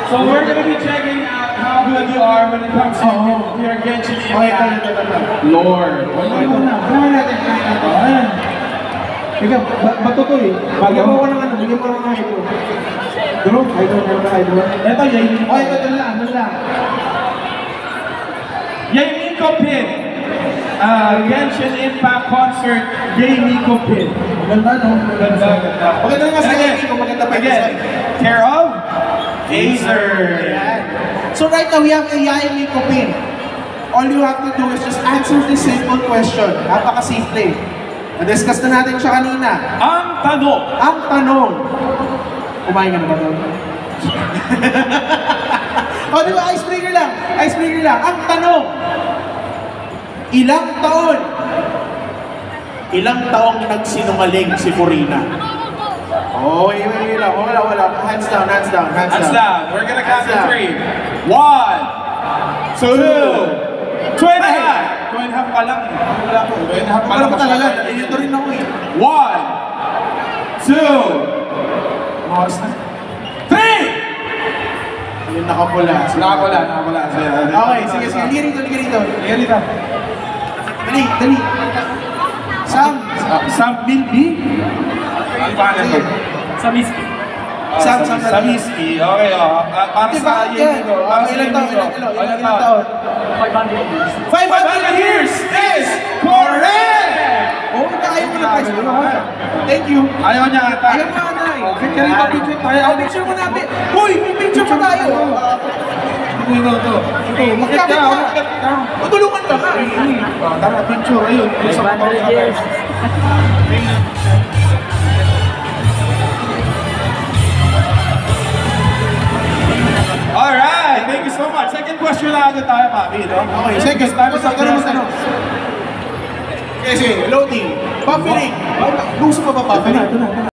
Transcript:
So we're going to be checking out how good you are when it comes to your Genshin Impact. Lord. Ikaw, bato to eh. Bigyan mo ko ng ano, bigyan mo ng ito. Drone, idol. Ito, yay. Oh, ito lang. Yay Miko Pin. Genshin Impact Concert, Yay Miko Pin. Maganda, no? Ganda. Maganda nga sa Yay, kung maganda pa Again, care of Acer. So right now, we have a Yay Miko Pin. All you have to do is just answer this simple question. Napaka-simple. Na-discuss na natin siya kanina. Ang tanong. Kumain ka na ba doon? O, di ba? Icebreaker lang. Ang tanong. Ilang taong nagsinungaling si Furina? Oh, wait lang. Wala. Hands down. We're gonna count to 3. 1, 2, 2.5 pa lang. Wala pa talaga. Ito rin ako eh. 1, 2, 3! Yung nakapula. Nakapula. Okay, sige. Liga rito. Dali. Sam Milby? Ano ba Sige. Sa Miski. Okay, para sa Yenigo. Ilang taon? 500 years is correct! Oh, ayaw mo na prize mo. Thank you. Ayaw niya ata. Ayaw mo na eh. Picture tayo. Picture mo natin. Uy, picture pa tayo. Ito. Magkakit ka. Matulungan ka nga. Tara, picture. Ayun. 500 years. Alright, thank you so much. Second question na agad tayo, Papi. Okay, second. Tanong. Sige, loading. Buffering. Gusto mo ba buffering?